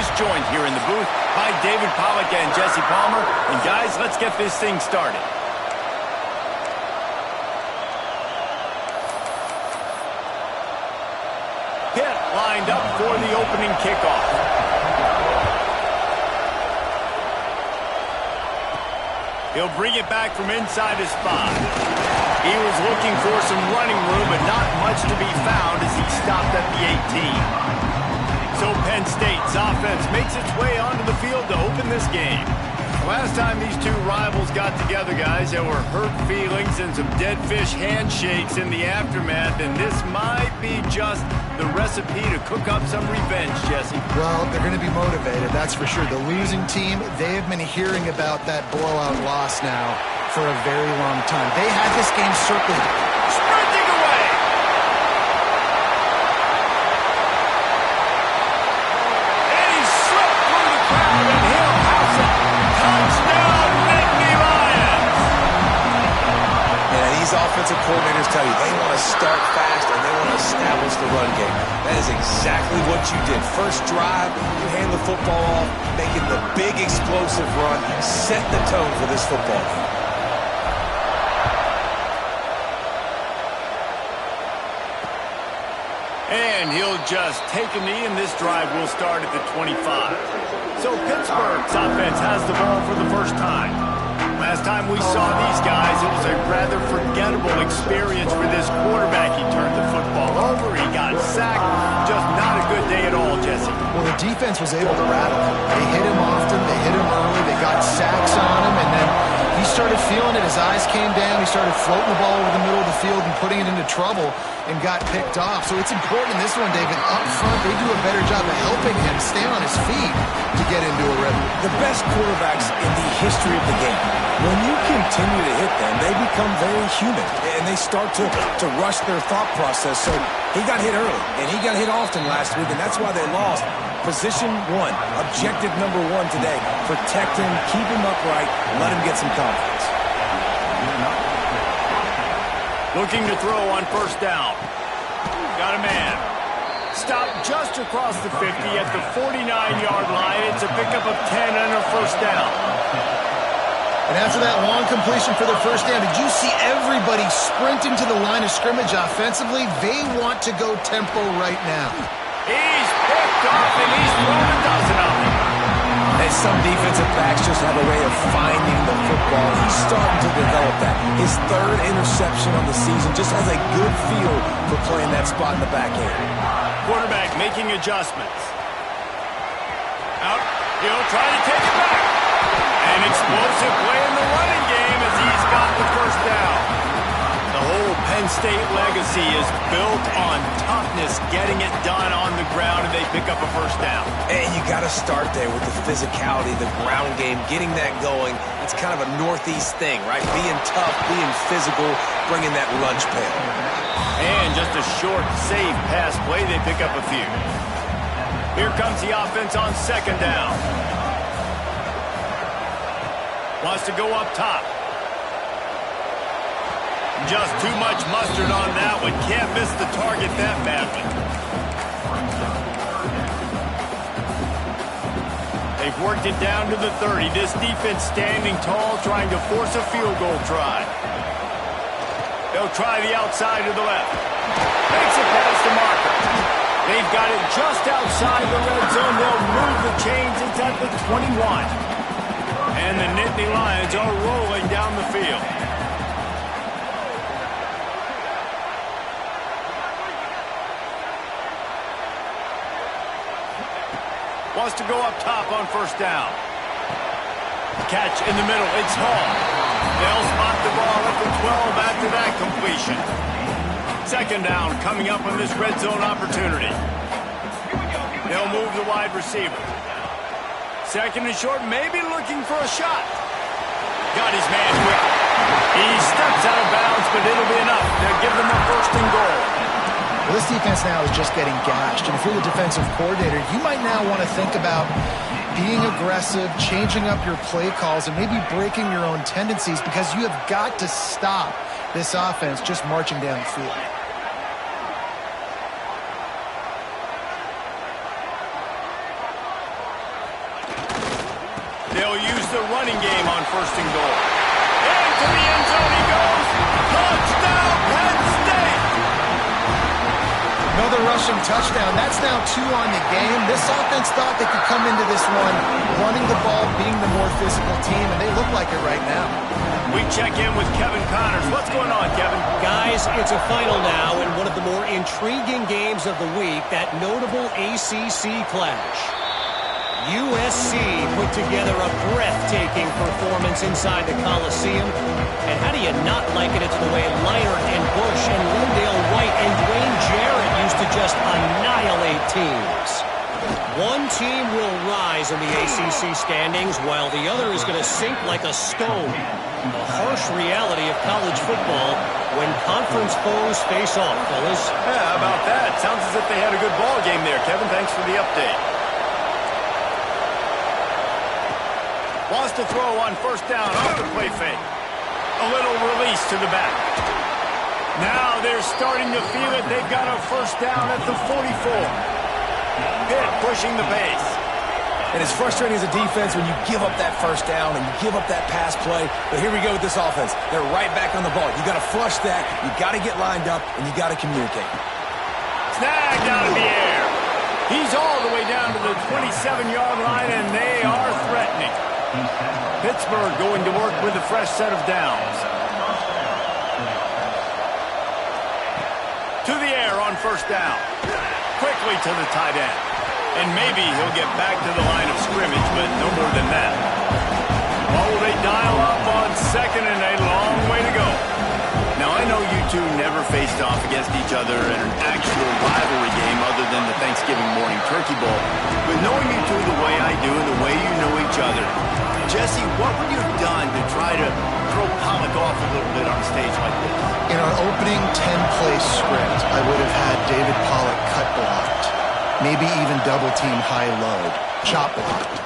newest joined here in the booth by David Pollack and Jesse Palmer. And guys, let's get this thing started. Pitt lined up for the opening kickoff. He'll bring it back from inside his spot. He was looking for some running room, but not much to be found as he stopped at the 18. So Penn State's offense makes its way onto the field to open this game. Last time these two rivals got together, guys, there were hurt feelings and some dead fish handshakes in the aftermath, and this might be just the recipe to cook up some revenge, Jesse. Well, they're going to be motivated, that's for sure. The losing team, they have been hearing about that blowout loss now for a very long time. They had this game circled. Sprinting away! And he slipped through the crowd, and he'll house it. Touchdown, Nittany Lions! Yeah, these offensive coordinators tell you they want to start fast and they want to establish the run game. That is exactly what you did. First drive, you hand the football off, making the big explosive run, set the tone for this football game. And he'll just take a knee, and this drive will start at the 25. So Pittsburgh's offense has the ball for the first time. Last time we saw these guys, it was a rather forgettable experience for this quarterback. He turned the football over, he got sacked. Just not a good day at all, Jesse. Well, the defense was able to rattle him. They hit him often, they hit him early, they got sacks on him, and then he started feeling it. His eyes came down, he started floating the ball over the middle of the field and putting it into trouble and got picked off. So it's important in this one, David, up front, they do a better job of helping him stay on his feet to get into a rhythm. The best quarterbacks in the history of the game, when you continue to hit them, they become very human, and they start to rush their thought process. So he got hit early, and he got hit often last week, and that's why they lost. Position one, objective number one today, protect him, keep him upright, let him get some confidence. Looking to throw on first down. Got a man. Stopped just across the 50 at the 49-yard line. It's a pickup of 10 and a first down. And after that long completion for the first down, did you see everybody sprinting to the line of scrimmage offensively? They want to go tempo right now. He's picked off, and he's thrown a dozen of them. And some defensive backs just have a way of finding the football. He's starting to develop that. His third interception on the season just has a good feel for playing that spot in the back end. Quarterback making adjustments. Out. He'll try to take it back. An explosive play in the running game as he's got the first down. The whole Penn State legacy is built on toughness, getting it done on the ground, and they pick up a first down. And you got to start there with the physicality, the ground game, getting that going. It's kind of a Northeast thing, right? Being tough, being physical, bringing that lunch pail. And just a short, safe pass play, they pick up a few. Here comes the offense on second down. Wants to go up top. Just too much mustard on that one. Can't miss the target that badly. They've worked it down to the 30. This defense standing tall, trying to force a field goal try. They'll try the outside to the left. Makes it past the marker. They've got it just outside the red zone. They'll move the chains. It's at the 21. And the Nittany Lions are rolling down the field. Wants to go up top on first down. Catch in the middle. It's Hall. They'll spot the ball at the 12 after that completion. Second down coming up on this red zone opportunity. They'll move the wide receiver. Second and short, maybe looking for a shot. Got his man quick. He steps out of bounds, but it'll be enough. They'll give them a first and goal. Well, this defense now is just getting gashed, and if you're the defensive coordinator, you might now want to think about being aggressive, changing up your play calls, and maybe breaking your own tendencies, because you have got to stop this offense just marching down the field. the running game on 1st and goal. Into the end zone he goes. Touchdown, Penn State! Another rushing touchdown. That's now 2 on the game. This offense thought they could come into this one running the ball, being the more physical team, and they look like it right now. We check in with Kevin Connors. What's going on, Kevin? Guys, it's a final now in one of the more intriguing games of the week, that notable ACC clash. USC put together a breathtaking performance inside the Coliseum. And how do you not like it? It's the way Leinart and Bush and Lindale White and Dwayne Jarrett used to just annihilate teams. One team will rise in the ACC standings while the other is going to sink like a stone. The harsh reality of college football when conference foes face off, fellas. Yeah, how about that? Sounds as if they had a good ball game there, Kevin. Thanks for the update. Wants to throw on 1st down off the play fake. A little release to the back. Now they're starting to feel it. They've got a 1st down at the 44. Pitt pushing the pace. And it's frustrating as a defense when you give up that 1st down and you give up that pass play. But here we go with this offense. They're right back on the ball. You got to flush that. You got to get lined up, and you got to communicate. Snagged out of the air. He's all the way down to the 27-yard line, and they are threatening. Pittsburgh going to work with a fresh set of downs. To the air on 1st down. Quickly to the tight end. And maybe he'll get back to the line of scrimmage, but no more than that. What will they dial up on 2nd and a long way to go? Now, I know you two never faced off against each other in an actual rivalry game other than the Thanksgiving morning turkey bowl. But knowing you two the way I do and the way you know each other, Jesse, what would you have done to try to throw Pollock off a little bit on a stage like this? In our opening 10-play script, I would have had David Pollock cut blocked, maybe even double-team high-low, chop blocked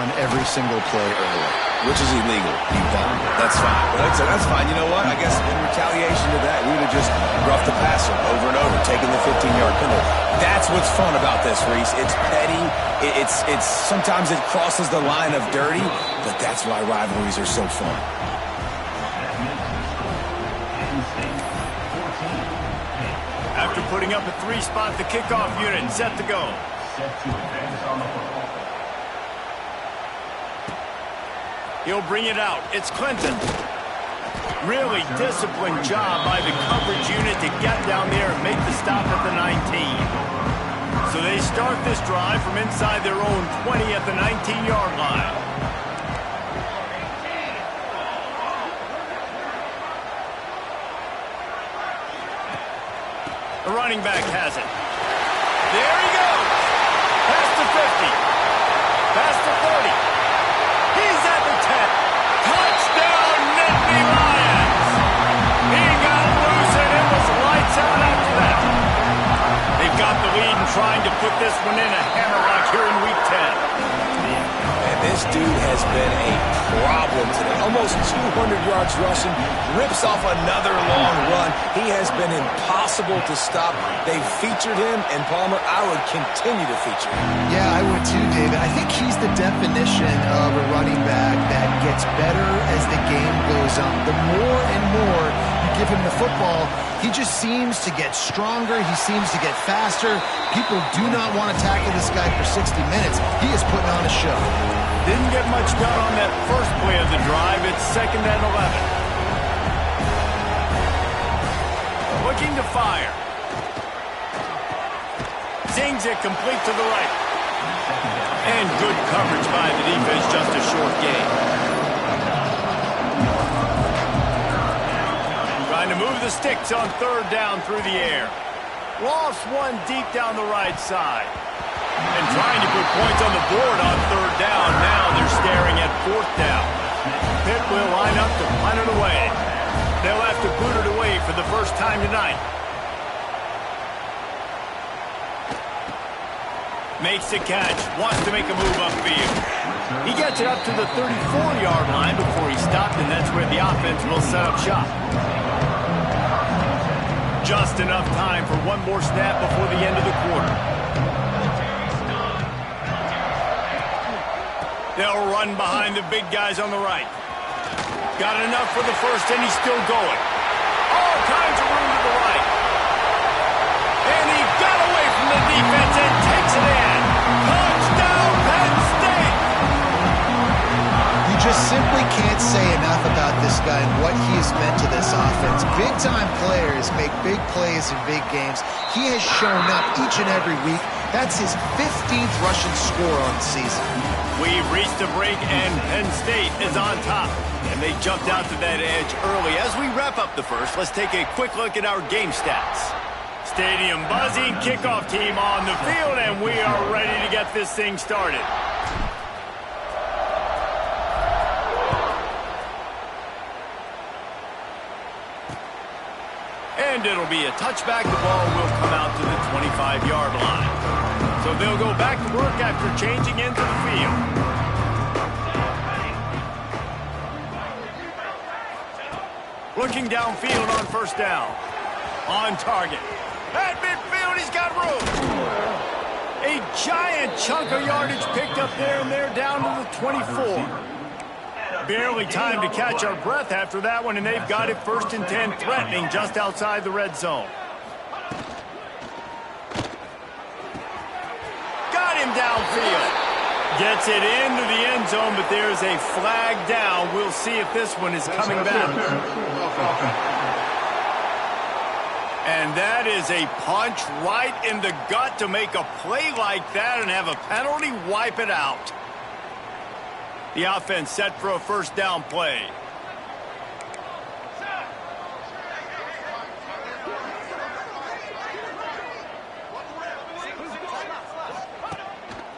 on every single play early. Which is illegal. You don't. That's fine. But that's fine. You know what? I guess in retaliation to that, we would have just roughed the passer over and over, taking the 15-yard penalty. That's what's fun about this, Reese. It's petty. It's sometimes it crosses the line of dirty, but that's why rivalries are so fun. After putting up a 3-spot, the kickoff unit set to go. He'll bring it out. It's Clinton. Really disciplined job by the coverage unit to get down there and make the stop at the 19. So they start this drive from inside their own 20 at the 19-yard line. The running back has it. There he goes. Past the 50. Past the 30. He's at the 10. Touchdown, Nittany Lions. He got loose and it was lights out after that. They've got the lead and trying to put this one in a hammerlock here in Week 10. And this dude has been a problem today. Almost 200 yards rushing, rips off another long run. He has been impossible to stop. They've featured him, and Palmer, I would continue to feature him. Yeah, I would too, David. I think he's the definition of a running back that gets better as the game goes on. The more and more you give him the football, he just seems to get stronger. He seems to get faster. People do not want to tackle this guy for 60 minutes. He is putting on a show. Didn't get much done on that first play of the drive. It's 2nd and 11. Looking to fire. Zings it complete to the right. And good coverage by the defense, just a short gain. Trying to move the sticks on 3rd down through the air. Lost one deep down the right side. And trying to put points on the board on 3rd down. Now they're staring at 4th down. Pitt will line up to punt it away. They'll have to boot it away for the first time tonight. Makes the catch. Wants to make a move upfield. He gets it up to the 34-yard line before he stopped, and that's where the offense will set up shop. Just enough time for one more snap before the end of the quarter. They'll run behind the big guys on the right. Got enough for the first, and he's still going. All kinds of room to the right. And he got away from the defense and takes it in. Touchdown, Penn State! You just simply can't say enough about this guy and what he has meant to this offense. Big-time players make big plays in big games. He has shown up each and every week. That's his 15th rushing score on the season. We've reached a break, and Penn State is on top. And they jumped out to that edge early. As we wrap up the first, let's take a quick look at our game stats. Stadium buzzing, kickoff team on the field, and we are ready to get this thing started. And it'll be a touchback. The ball will come out to the 25-yard line. So they'll go back to work after changing into the field. Looking downfield on first down. On target. At midfield, he's got room. A giant chunk of yardage picked up there, and they're down to the 24. Barely time to catch our breath after that one, and they've got it 1st and 10, threatening just outside the red zone. Got him downfield. Gets it into the end zone, but there's a flag down. We'll see if this one is coming back. And that is a punch right in the gut to make a play like that and have a penalty wipe it out. The offense set for a first down play.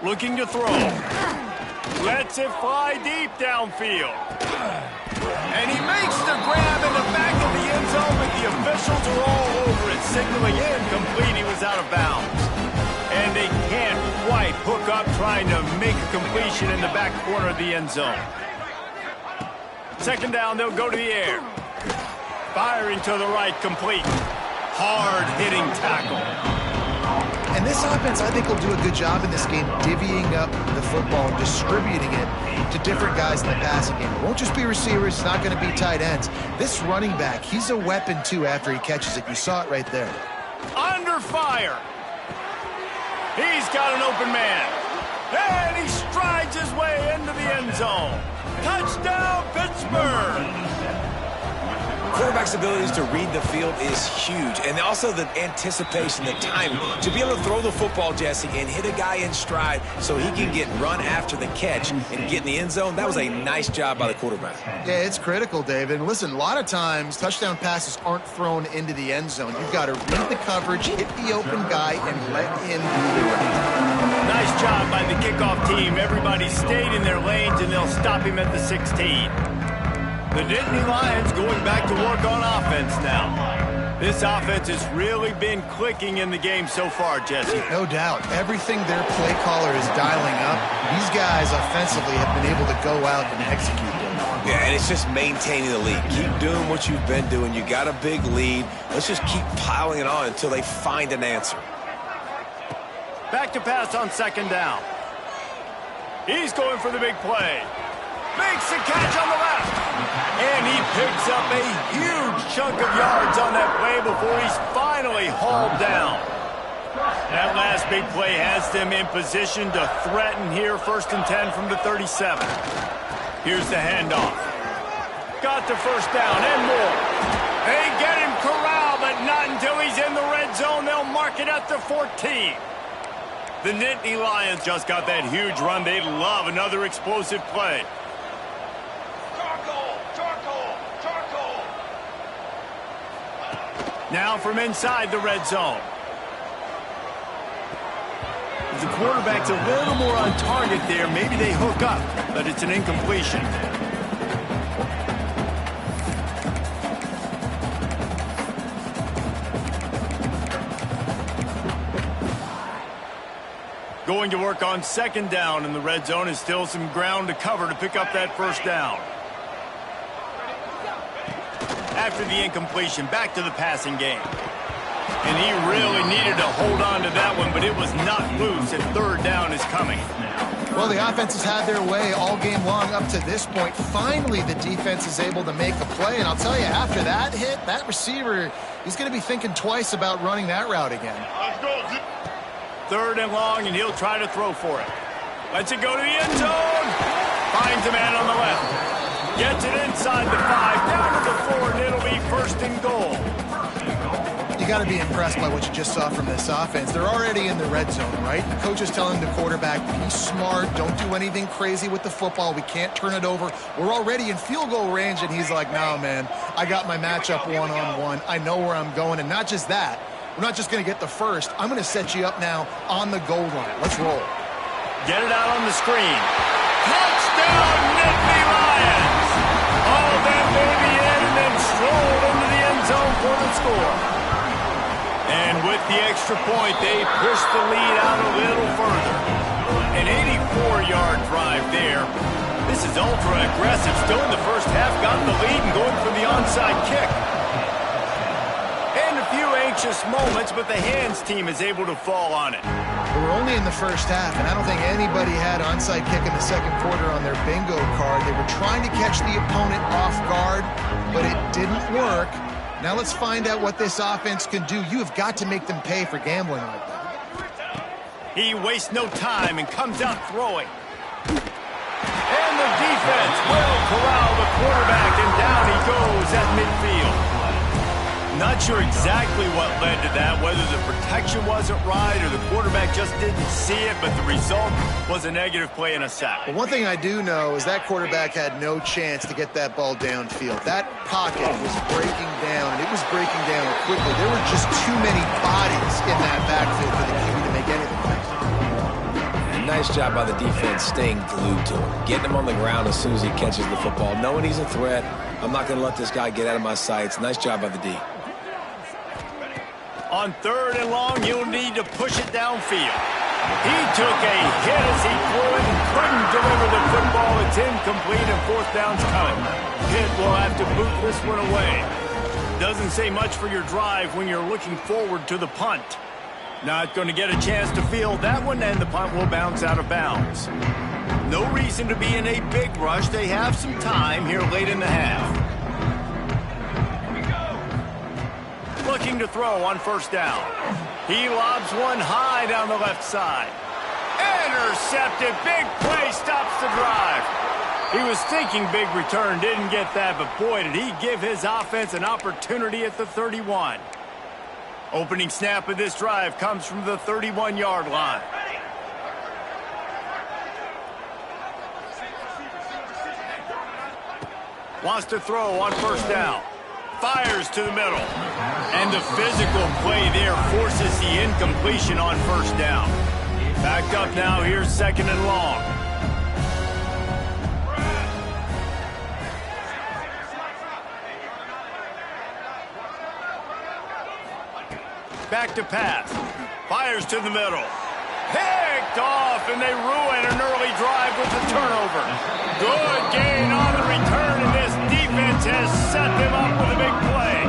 Looking to throw. Lets it fly deep downfield. And he makes the grab in the back of the end zone, but the officials are all over it, signaling incomplete. He was out of bounds. And they can't quite hook up trying to make a completion in the back corner of the end zone. Second down, they'll go to the air. Firing to the right, complete. Hard-hitting tackle. And this offense, I think, will do a good job in this game divvying up the football and distributing it to different guys in the passing game. It won't just be receivers. It's not going to be tight ends. This running back, he's a weapon, too, after he catches it. You saw it right there. Under fire. He's got an open man. And he strides his way into the end zone. Touchdown, Pittsburgh. Quarterback's abilities to read the field is huge, and also the anticipation, the timing. To be able to throw the football, Jesse, and hit a guy in stride so he can get run after the catch and get in the end zone, that was a nice job by the quarterback. Yeah, it's critical, David. And listen, a lot of times touchdown passes aren't thrown into the end zone. You've got to read the coverage, hit the open guy, and let him do it. Nice job by the kickoff team. Everybody stayed in their lanes, and they'll stop him at the 16. The Nittany Lions going back to work on offense now. This offense has really been clicking in the game so far, Jesse. No doubt. Everything their play caller is dialing up, these guys offensively have been able to go out and execute them. Yeah, and it's just maintaining the lead. Keep doing what you've been doing. You got a big lead. Let's just keep piling it on until they find an answer. Back to pass on second down. He's going for the big play. Makes the catch on the left. And he picks up a huge chunk of yards on that play before he's finally hauled down. That last big play has them in position to threaten here, 1st and 10 from the 37. Here's the handoff. Got the first down and more. They get him corralled, but not until he's in the red zone. They'll mark it at the 14. The Nittany Lions just got that huge run. They'd love another explosive play. Now from inside the red zone. The quarterback's a little more on target there. Maybe they hook up, but it's an incompletion. Going to work on second down in the red zone is still some ground to cover to pick up that first down. After the incompletion, back to the passing game. And he really needed to hold on to that one, but it was not loose, and third down is coming. Well, the offense has had their way all game long up to this point. Finally, the defense is able to make a play. And I'll tell you, after that hit, that receiver, he's going to be thinking twice about running that route again. Third and long, and he'll try to throw for it. Lets it go to the end zone. Finds a man on the left. Gets it inside the 5, down to the 4, and it'll be first and goal. You got to be impressed by what you just saw from this offense. They're already in the red zone, right? The coach is telling the quarterback, be smart, don't do anything crazy with the football. We can't turn it over. We're already in field goal range, and he's like, no, man, I got my matchup one-on-one. I know where I'm going, and not just that. We're not just going to get the first. I'm going to set you up now on the goal line. Let's roll. Get it out on the screen. Touchdown, Nittany Lions! All that baby in and then strolled into the end zone for the score. And with the extra point, they push the lead out a little further. An 84-yard drive there. This is ultra-aggressive. Still in the first half, got the lead and going for the onside kick. And a few anxious moments, but the hands team is able to fall on it. We're only in the first half, and I don't think anybody had onside kick in the second quarter on their bingo card. They were trying to catch the opponent off guard, but it didn't work. Now let's find out what this offense can do. You have got to make them pay for gambling like that. He wastes no time and comes out throwing. And the defense will corral the quarterback, and down he goes at midfield. Not sure exactly what led to that, whether the protection wasn't right or the quarterback just didn't see it, but the result was a negative play and a sack. But one thing I do know is that quarterback had no chance to get that ball downfield. That pocket was breaking down, and it was breaking down quickly. There were just too many bodies in that backfield for the QB to make anything happen. Nice job by the defense staying glued to him, getting him on the ground as soon as he catches the football, knowing he's a threat. I'm not going to let this guy get out of my sights. Nice job by the D. On third and long, you'll need to push it downfield. He took a hit as he threw it and couldn't deliver the football. It's incomplete and fourth down's coming. Pitt will have to boot this one away. Doesn't say much for your drive when you're looking forward to the punt. Not going to get a chance to field that one, and the punt will bounce out of bounds. No reason to be in a big rush. They have some time here late in the half. Looking to throw on first down. He lobs one high down the left side. Intercepted. Big play stops the drive. He was thinking big return, didn't get that, but boy, did he give his offense an opportunity at the 31. Opening snap of this drive comes from the 31-yard line. Wants to throw on first down. Fires to the middle. And the physical play there forces the incompletion on first down. Backed up now, here's second and long. Back to pass. Fires to the middle. Picked off, and they ruin an early drive with the turnover. Good gain on the return, and this defense has set them up with a big play.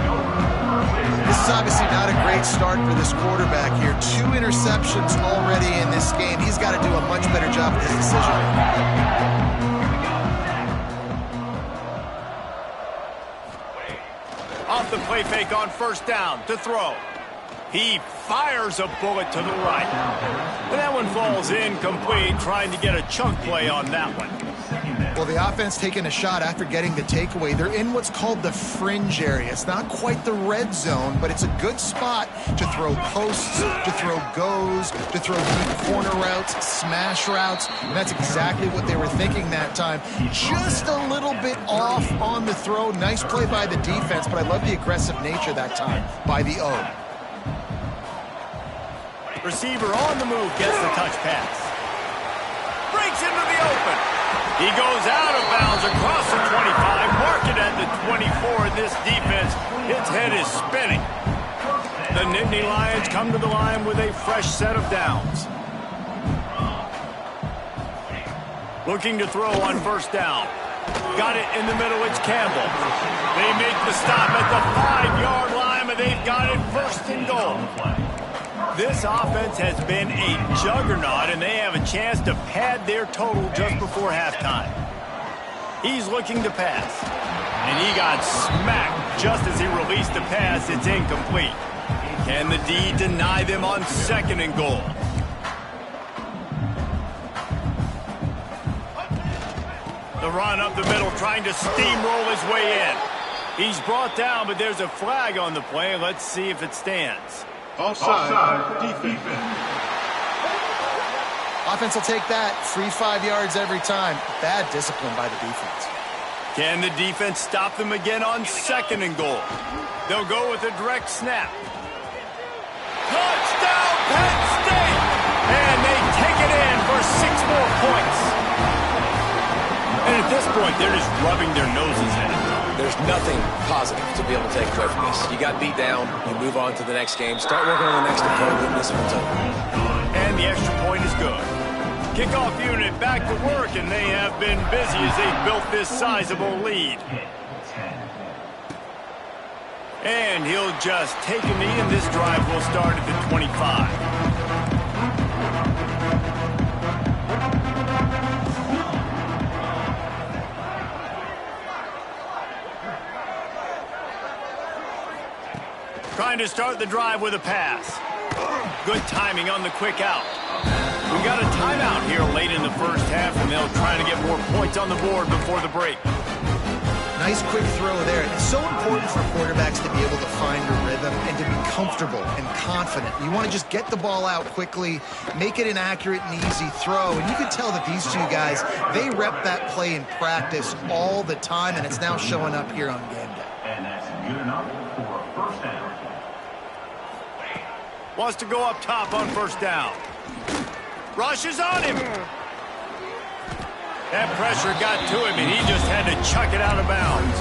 This is obviously not a great start for this quarterback here. 2 interceptions already in this game. He's got to do a much better job with his decision. Off the play fake on first down to throw. He fires a bullet to the right. And that one falls incomplete, trying to get a chunk play on that one. Well, the offense taking a shot after getting the takeaway. They're in what's called the fringe area. It's not quite the red zone, but it's a good spot to throw posts, to throw goes, to throw deep corner routes, smash routes. And that's exactly what they were thinking that time. Just a little bit off on the throw. Nice play by the defense, but I love the aggressive nature that time by the O. Receiver on the move, gets the touch pass. Breaks into the open. He goes out of bounds across the 25, mark it at the 24, and this defense, its head is spinning. The Nittany Lions come to the line with a fresh set of downs. Looking to throw on first down. Got it in the middle, it's Campbell. They make the stop at the 5-yard line, but they've got it first and goal. This offense has been a juggernaut, and they have a chance to pad their total just before halftime. He's looking to pass, and he got smacked just as he released the pass. It's incomplete. Can the D deny them on 2nd and goal? The run up the middle, trying to steamroll his way in. He's brought down, but there's a flag on the play. Let's see if it stands. Offside, defense. Offense will take that. Free 5 yards every time. Bad discipline by the defense. Can the defense stop them again on 2nd and goal? They'll go with a direct snap. Touchdown, Penn State! And they take it in for 6 more points. And at this point, they're just rubbing their noses in it. There's nothing positive to be able to take away from this. You got beat down, you move on to the next game, start working on the next opponent, this one's over. And the extra point is good. Kickoff unit back to work, and they have been busy as they've built this sizable lead. And he'll just take a knee, and this drive will start at the 25. Trying to start the drive with a pass. Good timing on the quick out. We got a timeout here late in the first half, and they'll try to get more points on the board before the break. Nice quick throw there. It's so important for quarterbacks to be able to find a rhythm and to be comfortable and confident. You want to just get the ball out quickly, make it an accurate and easy throw. And you can tell that these two guys, they rep that play in practice all the time, and it's now showing up here on game day. And that's good enough for a first down. Wants to go up top on 1st down. Rushes on him. That pressure got to him, and he just had to chuck it out of bounds.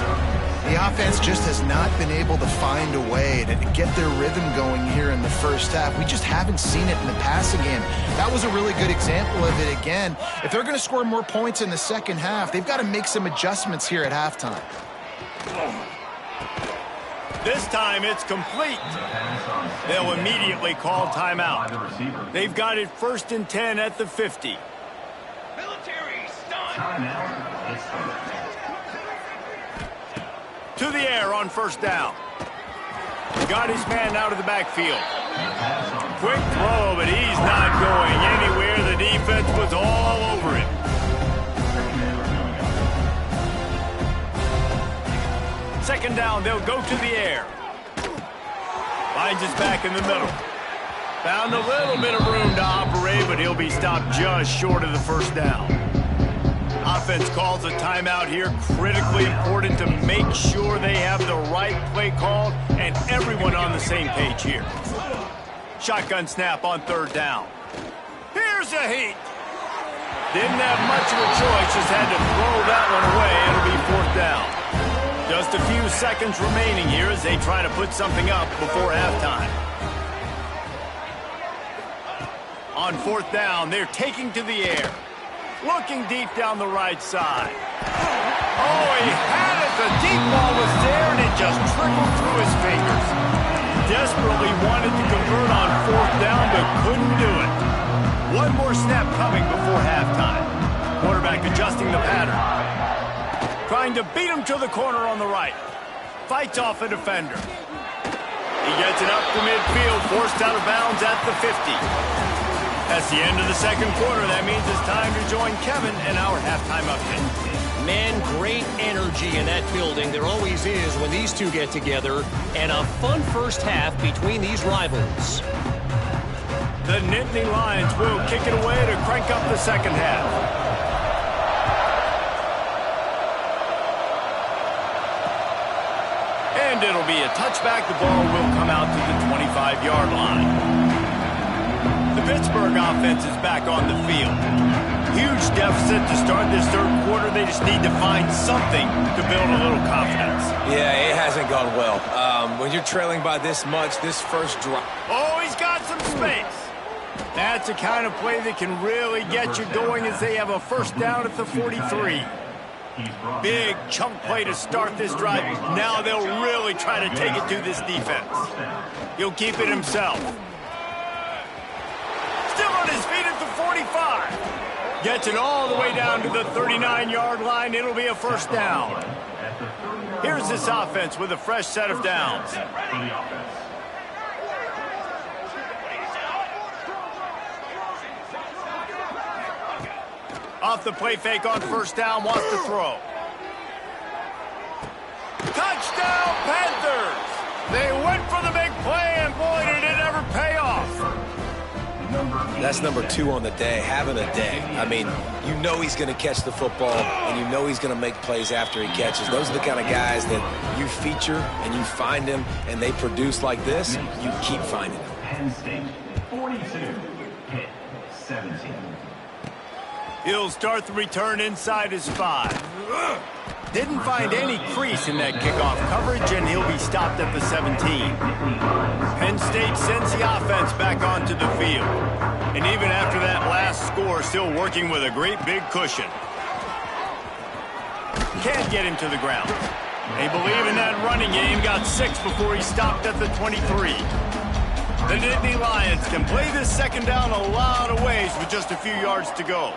The offense just has not been able to find a way to get their rhythm going here in the first half. We just haven't seen it in the passing game. That was a really good example of it again. If they're going to score more points in the second half, they've got to make some adjustments here at halftime. This time it's complete. They'll immediately call timeout. They've got it 1st and 10 at the 50. To the air on 1st down. Got his man out of the backfield. Quick throw, but he's not going anywhere. The defense was all over him. Second down, they'll go to the air. Finds his back in the middle. Found a little bit of room to operate, but he'll be stopped just short of the 1st down. Offense calls a timeout here. Critically important to make sure they have the right play called and everyone on the same page here. Shotgun snap on 3rd down. Here's a heat. Didn't have much of a choice, just had to throw that one away. It'll be 4th down. Just a few seconds remaining here as they try to put something up before halftime. On 4th down, they're taking to the air. Looking deep down the right side. Oh, he had it. The deep ball was there, and it just trickled through his fingers. Desperately wanted to convert on 4th down, but couldn't do it. One more snap coming before halftime. Quarterback adjusting the pattern. Trying to beat him to the corner on the right. Fights off a defender. He gets it up to midfield, forced out of bounds at the 50. That's the end of the second quarter. That means it's time to join Kevin in our halftime update. Man, great energy in that building. There always is when these two get together. And a fun first half between these rivals. The Nittany Lions will kick it away to crank up the second half. And it'll be a touchback. The ball will come out to the 25-yard line. The Pittsburgh offense is back on the field. Huge deficit to start this third quarter. They just need to find something to build a little confidence. Yeah, it hasn't gone well. When you're trailing by this much, this first drive. Oh, he's got some space. That's the kind of play that can really get you going as they have a 1st down at the 43. Big chunk play to start this drive. Now they'll really try to take it to this defense. He'll keep it himself. Gets it all the way down to the 39-yard line. It'll be a first down. Here's this offense with a fresh set of downs. Off the play fake on first down, wants to throw. Touchdown, Panthers! They went for the big play, and boy, did it ever pay off. That's number 2 on the day, having a day. I mean, you know he's going to catch the football, and you know he's going to make plays after he catches. Those are the kind of guys that you feature, and you find them, and they produce like this, you keep finding them. Penn State, 42, Pitt, 17. He'll start the return inside his 5. Didn't find any crease in that kickoff coverage, and he'll be stopped at the 17. Penn State sends the offense back onto the field. And even after that last score, still working with a great big cushion. Can't get him to the ground. They believe in that running game. Got 6 before he stopped at the 23. The Nittany Lions can play this second down a lot of ways with just a few yards to go.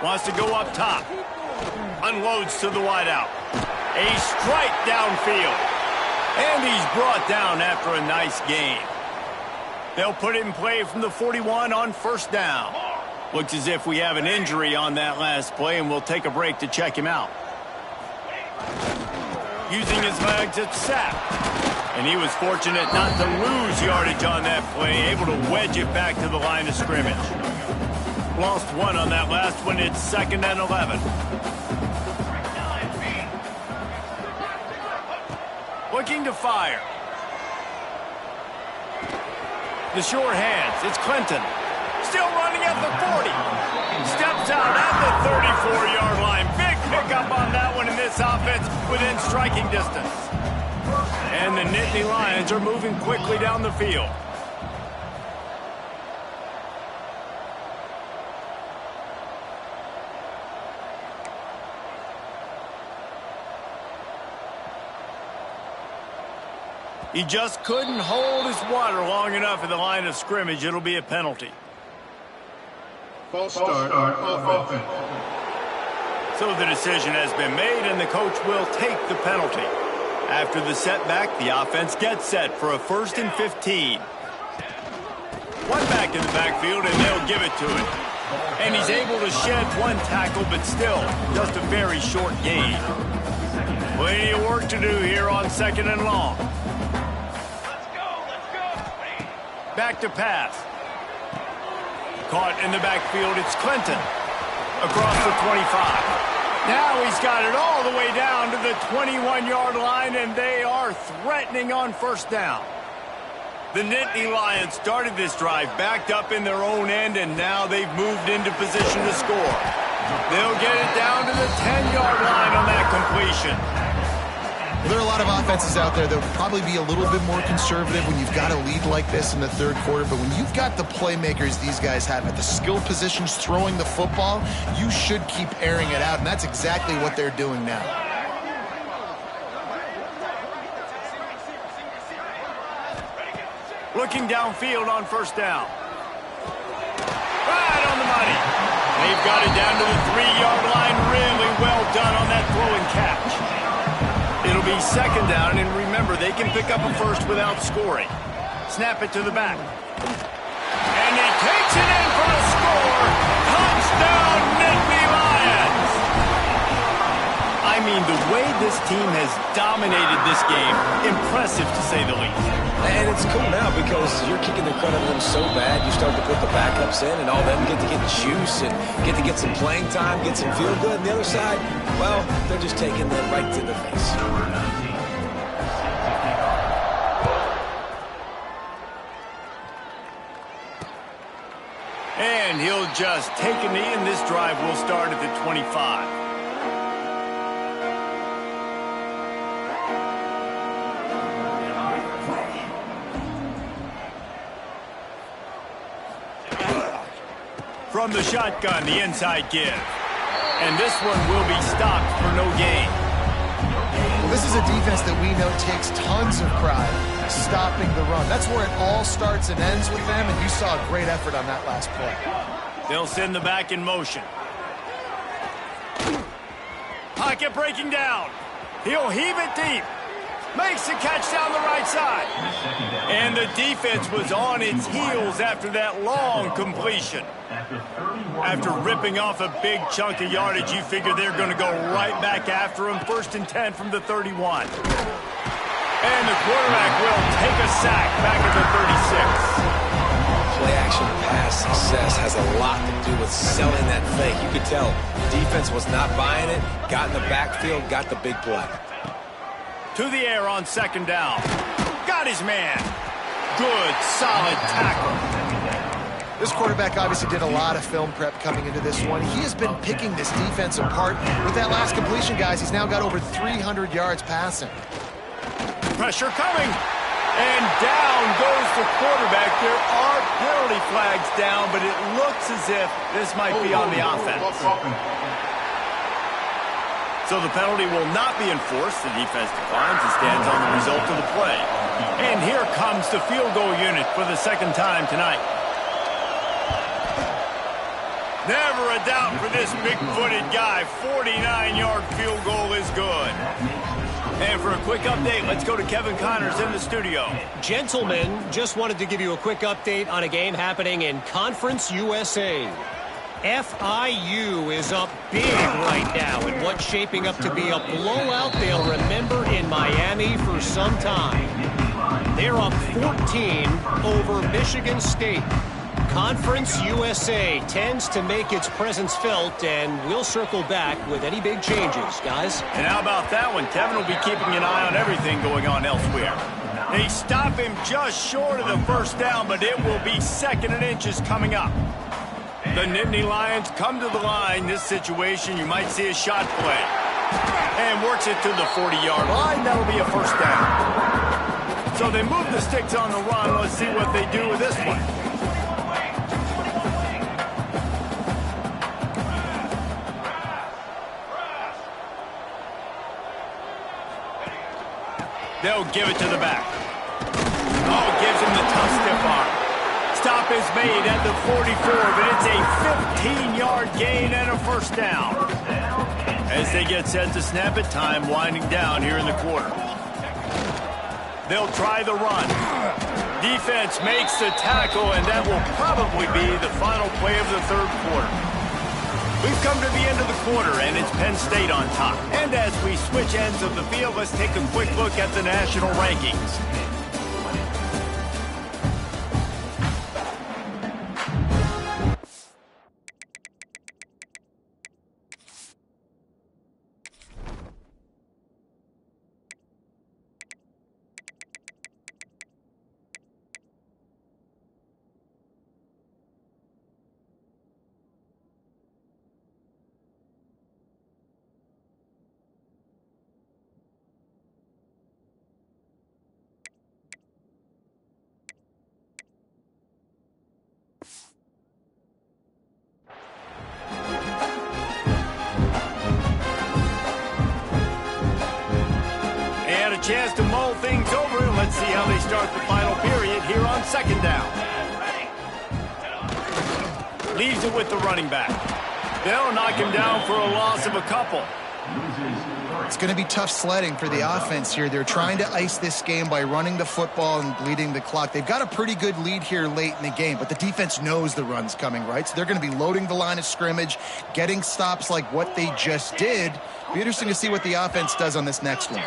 Wants to go up top. Unloads to the wideout. A strike downfield. And he's brought down after a nice gain. They'll put it in play from the 41 on first down. Looks as if we have an injury on that last play, and we'll take a break to check him out. Using his legs, it's sacked. And he was fortunate not to lose yardage on that play, able to wedge it back to the line of scrimmage. Lost 1 on that last one. It's 2nd and 11. Looking to fire. The sure hands. It's Clinton. Still running at the 40. Steps out at the 34-yard line. Big pickup on that one in this offense within striking distance. And the Nittany Lions are moving quickly down the field. He just couldn't hold his water long enough at the line of scrimmage. It'll be a penalty. False start offense. So the decision has been made, and the coach will take the penalty. After the setback, the offense gets set for a 1st and 15. 1 back in the backfield, and they'll give it to him. And he's able to shed 1 tackle, but still just a very short gain. Plenty of work to do here on 2nd and long. Back to pass. Caught in the backfield, it's Clinton. Across the 25. Now he's got it all the way down to the 21-yard line, and they are threatening on first down. The Nittany Lions started this drive backed up in their own end, and now they've moved into position to score. They'll get it down to the 10-yard line on that completion. There are a lot of offenses out there that would probably be a little bit more conservative when you've got a lead like this in the 3rd quarter. But when you've got the playmakers these guys have at the skill positions throwing the football, you should keep airing it out. And that's exactly what they're doing now. Looking downfield on first down. Right on the money. They've got it down to the 3-yard line. Really well done on that throw and catch. It'll be 2nd down, and remember, they can pick up a first without scoring. Snap it to the back. And he takes it in for a score. Touchdown, Nittany Lions! I mean, the way this team has dominated this game, impressive to say the least. And it's cool now because you're kicking the crud out of them so bad, you start to put the backups in, and all of them get to get juice and get to get some playing time, get some feel good. And the other side, well, they're just taking them right to the face. And he'll just take a knee, and this drive will start at the 25. From the shotgun, the inside give. And this one will be stopped for no gain. Well, this is a defense that we know takes tons of pride stopping the run. That's where it all starts and ends with them, and you saw a great effort on that last play. They'll send the back in motion. Pocket breaking down. He'll heave it deep. Makes the catch down the right side. And the defense was on its heels after that long completion. After ripping off a big chunk of yardage, you figure they're going to go right back after him. 1st and 10 from the 31. And the quarterback will take a sack back at the 36. Play-action pass success has a lot to do with selling that fake. You could tell the defense was not buying it, got in the backfield, got the big play. To the air on 2nd down. Got his man. Good, solid tackle. This quarterback obviously did a lot of film prep coming into this one. He has been picking this defense apart. With that last completion, guys, he's now got over 300 yards passing. Pressure coming. And down goes the quarterback. There are penalty flags down, but it looks as if this might be on the offense. So the penalty will not be enforced. The defense declines and stands on the result of the play. And here comes the field goal unit for the 2nd time tonight. Never a doubt for this big-footed guy. 49-yard field goal is good. And for a quick update, let's go to Kevin Connors in the studio. Gentlemen, just wanted to give you a quick update on a game happening in Conference USA. FIU is up big right now in what's shaping up to be a blowout they'll remember in Miami for some time. They're up 14 over Michigan State. Conference USA tends to make its presence felt, and we'll circle back with any big changes, guys. And how about that one? Kevin will be keeping an eye on everything going on elsewhere. They stop him just short of the 1st down, but it will be 2nd and inches coming up. The Nittany Lions come to the line. This situation, you might see a shot play. And works it to the 40-yard line. That'll be a 1st down. So they move the sticks on the run. Let's see what they do with this one. They'll give it to the back. Oh, gives him the tough stiff arm. Stop is made at the 44, but it's a 15-yard gain and a 1st down. As they get set to snap it, time winding down here in the quarter. They'll try the run. Defense makes the tackle, and that will probably be the final play of the 3rd quarter. We've come to the end of the quarter, and it's Penn State on top. And as we switch ends of the field, let's take a quick look at the national rankings. Chance to mull things over, and let's see how they start the final period here on 2nd down. Leaves it with the running back. They'll knock him down for a loss of a couple. It's going to be tough sledding for the offense here. They're trying to ice this game by running the football and bleeding the clock. They've got a pretty good lead here late in the game, but the defense knows the run's coming, right? So they're going to be loading the line of scrimmage, getting stops like what they just did. Be interesting to see what the offense does on this next one.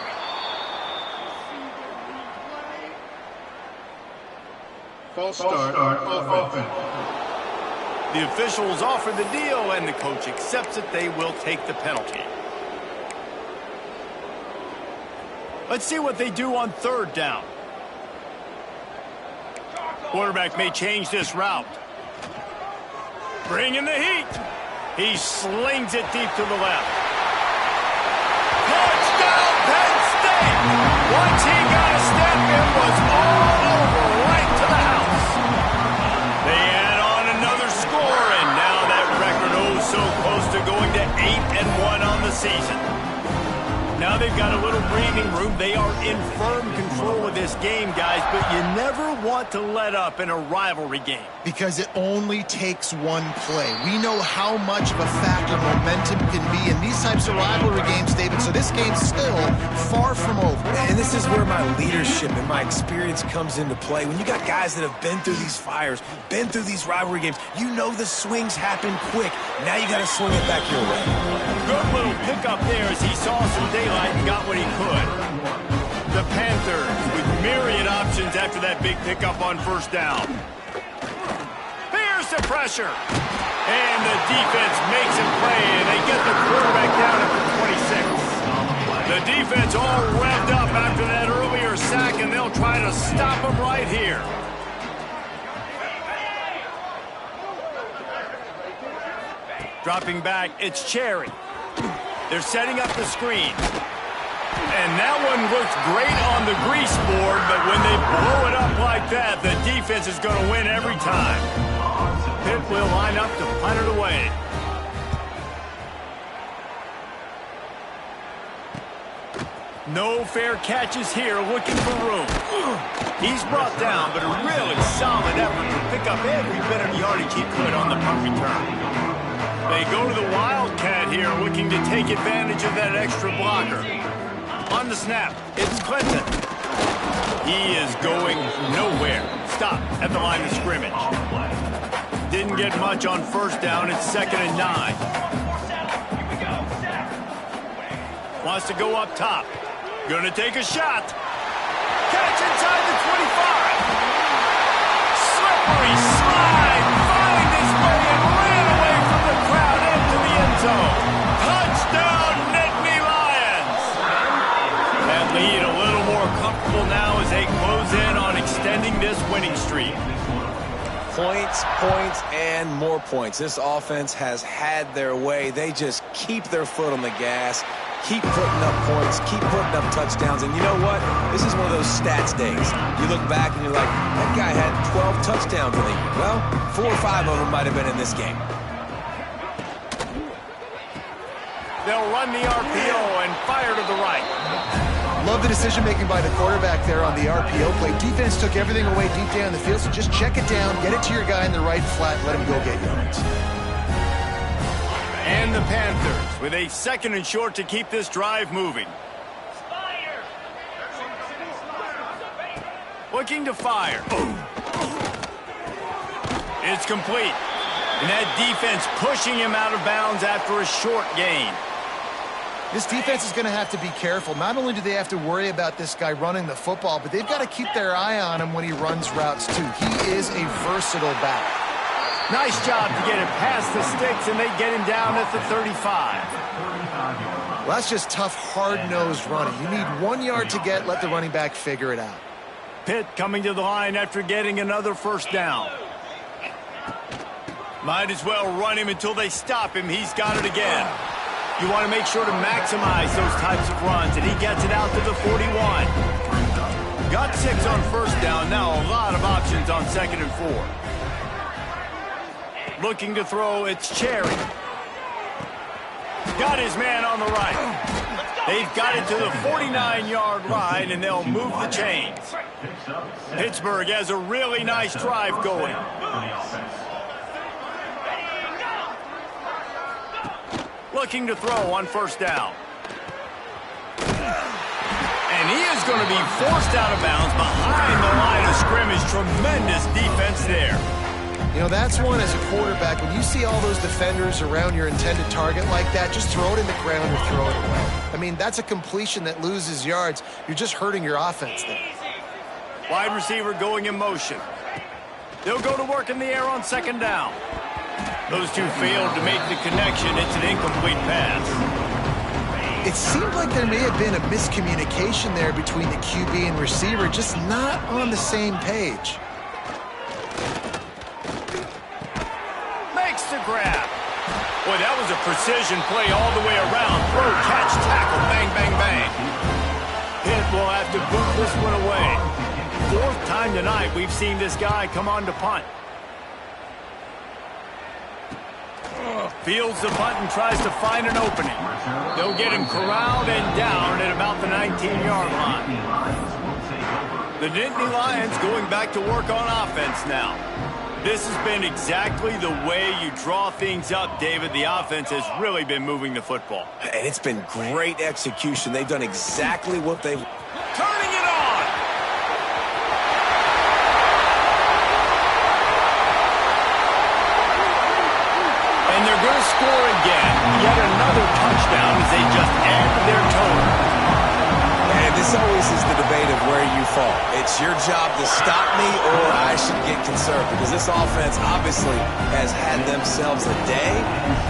False start on offense. The officials offer the deal, and the coach accepts it. They will take the penalty. Let's see what they do on 3rd down. Quarterback may change this route. Bringing the heat. He slings it deep to the left. Touchdown, Penn State! Once he got a step, it was all over, right to the house. They add on another score, and now that record so close to going to 8-1 on the season. Now they've got a little breathing breathing room. They are in firm control of this game, guys, but you never want to let up in a rivalry game. Because it only takes one play. We know how much of a factor momentum can be in these types of rivalry games, David, so this game's still far from over. And this is where my leadership and my experience comes into play. When you got guys that have been through these fires, been through these rivalry games, you know the swings happen quick. Now you got to swing it back your way. Good little pickup there as he saw some daylight and got what he could. The Panthers with myriad options after that big pickup on first down. Here's the pressure. And the defense makes him play, and they get the quarterback down at the 26. The defense all revved up after that earlier sack, and they'll try to stop him right here. Dropping back, it's Cherry. They're setting up the screen. And that one looks great on the grease board, but when they blow it up like that, the defense is going to win every time. Pitt will line up to punt it away. No fair catches here, looking for room. He's brought down, but a really solid effort to pick up every bit of yardage he could on the punt return. They go to the Wildcat here, looking to take advantage of that extra blocker. On the snap, it's Clinton. He is going nowhere. Stop at the line of scrimmage. Didn't get much on first down. It's 2nd and 9. Wants to go up top. Gonna take a shot. Catch inside the 25. Slippery slide. Find his way and ran away from the crowd into the end zone. Touchdown, Nittany Lions. That lead a little more comfortable now as they close in on extending this winning streak. Points, points, and more points. This offense has had their way. They just keep their foot on the gas, keep putting up points, keep putting up touchdowns. And you know what? This is one of those stats days. You look back and you're like, that guy had 12 touchdowns in the year. Well, 4 or 5 of them might have been in this game. They'll run the RPO and fire to the right. Love the decision-making by the quarterback there on the RPO play. Defense took everything away deep down the field, so just check it down, get it to your guy in the right flat, let him go get yards. And the Panthers with a 2nd and short to keep this drive moving. Looking to fire. It's complete. And that defense pushing him out of bounds after a short gain. This defense is going to have to be careful. Not only do they have to worry about this guy running the football, but they've got to keep their eye on him when he runs routes too. He is a versatile back. Nice job to get it past the sticks, and they get him down at the 35. Well, that's just tough, hard-nosed running. You need 1 yard to get, let the running back figure it out. Pitt coming to the line after getting another first down. Might as well run him until they stop him. He's got it again. You want to make sure to maximize those types of runs, and he gets it out to the 41. Got 6 on first down. Now a lot of options on 2nd and 4. Looking to throw, it's Cherry. Got his man on the right. They've got it to the 49-yard line, and they'll move the chains. Pittsburgh has a really nice drive going. Looking to throw on first down. And he is going to be forced out of bounds behind the line of scrimmage. Tremendous defense there. You know, that's one as a quarterback. When you see all those defenders around your intended target like that, just throw it in the ground or throw it away. I mean, that's a completion that loses yards. You're just hurting your offense there. Wide receiver going in motion. They'll go to work in the air on 2nd down. Those two failed to make the connection. It's an incomplete pass. It seemed like there may have been a miscommunication there between the QB and receiver, just not on the same page. Makes the grab. Boy, that was a precision play all the way around. Throw, catch, tackle, bang, bang, bang. Pitt will have to boot this one away. 4th time tonight we've seen this guy come on to punt. Fields the punt and tries to find an opening. They'll get him corralled and down at about the 19-yard line. The Nittany Lions going back to work on offense now. This has been exactly the way you draw things up, David. The offense has really been moving the football. And it's been great execution. They've done exactly what they've... Turning it on! And they're going to score again. Yet another touchdown as they just add to their total. And this always is the debate of where you fall. It's your job to stop me or I should get concerned, because this offense obviously has had themselves a day,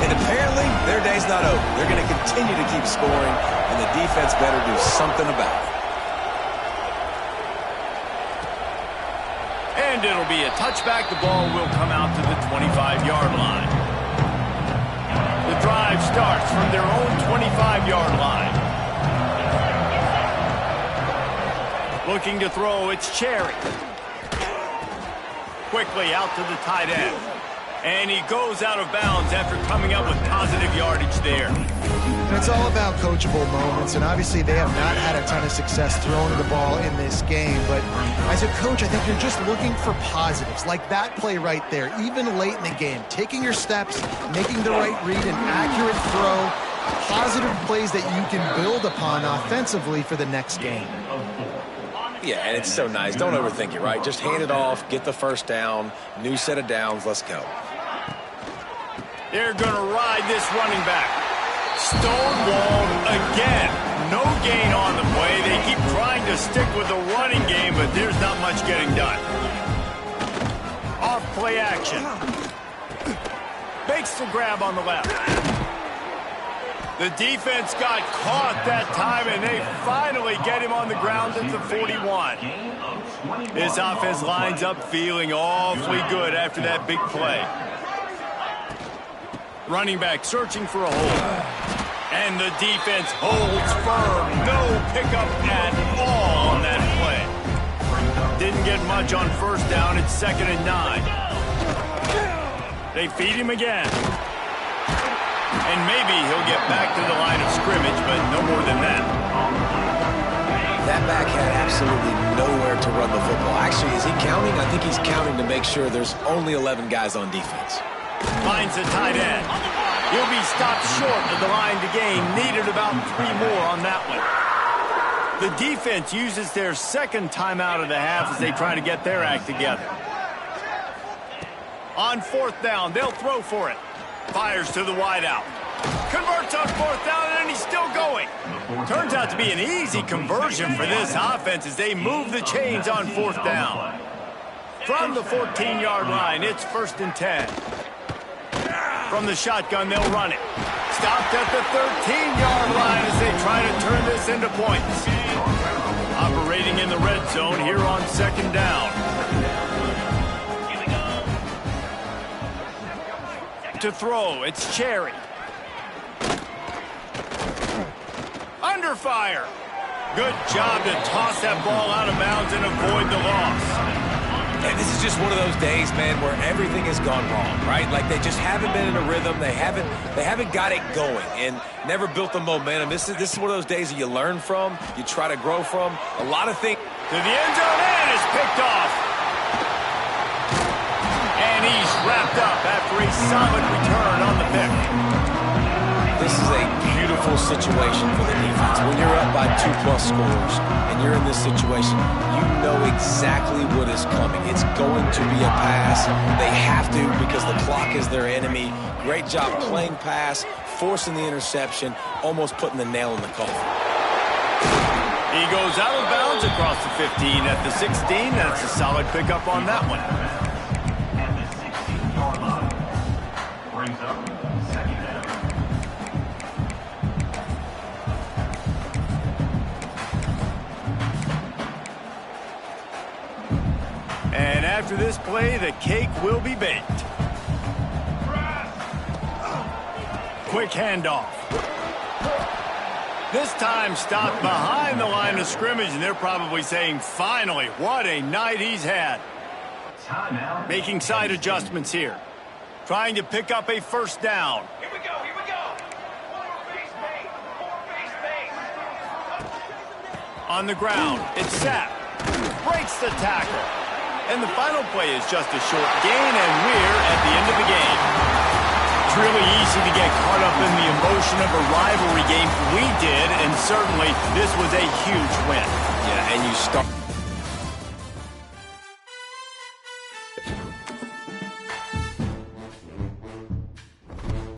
and apparently their day's not over. They're going to continue to keep scoring, and the defense better do something about it. And it'll be a touchback. The ball will come out to the 25-yard line. The drive starts from their own 25-yard line. Looking to throw, it's Cherry. Quickly out to the tight end. And he goes out of bounds after coming up with positive yardage there. And it's all about coachable moments, and obviously they have not had a ton of success throwing the ball in this game. But as a coach, I think you're just looking for positives, like that play right there, even late in the game. Taking your steps, making the right read, an accurate throw, positive plays that you can build upon offensively for the next game. Yeah, and it's so nice. Don't overthink it, right? Just hand it off, get the first down, new set of downs, let's go. They're going to ride this running back. Stonewalled again. No gain on the play. They keep trying to stick with the running game, but there's not much getting done. Off play action. Makes the grab on the left. The defense got caught that time, and they finally get him on the ground at the 41. This offense lines up feeling awfully good after that big play. Running back searching for a hole. And the defense holds firm. No pickup at all on that play. Didn't get much on first down. It's 2nd and 9. They feed him again. And maybe he'll get back to the line of scrimmage, but no more than that. That back had absolutely nowhere to run the football. Actually, is he counting? I think he's counting to make sure there's only 11 guys on defense. Finds a tight end. He'll be stopped short of the line to gain. Needed about 3 more on that one. The defense uses their second timeout of the half as they try to get their act together. On 4th down, they'll throw for it. Fires to the wideout. Converts on 4th down, and he's still going. Turns out to be an easy conversion for this offense as they move the chains on 4th down. From the 14-yard line, it's 1st and 10. From the shotgun, they'll run it. Stopped at the 13-yard line as they try to turn this into points. Operating in the red zone here on 2nd down. To throw, it's Cherry. Under fire. Good job to toss that ball out of bounds and avoid the loss. And this is just one of those days, man, where everything has gone wrong, right? Like they just haven't been in a rhythm. They haven't got it going and never built the momentum. This is one of those days that you learn from, you try to grow from. A lot of things. To the end zone and is picked off. And he's wrapped up after a solid return on the pick. This is a beautiful situation for the defense. When you're up by 2+ scores and you're in this situation, you know exactly what is coming. It's going to be a pass. They have to because the clock is their enemy. Great job playing pass, forcing the interception, almost putting the nail in the coffin. He goes out of bounds across the 15 at the 16. That's a solid pickup on that one. And after this play, the cake will be baked. Quick handoff. This time stopped behind the line of scrimmage, and they're probably saying, finally, what a night he's had. Making side adjustments here. Trying to pick up a first down. Here we go, here we go. More base base. On the ground, it's sacked. Breaks the tackle. And the final play is just a short gain, and we're at the end of the game. It's really easy to get caught up in the emotion of a rivalry game. We did, and certainly this was a huge win. Yeah, and you start...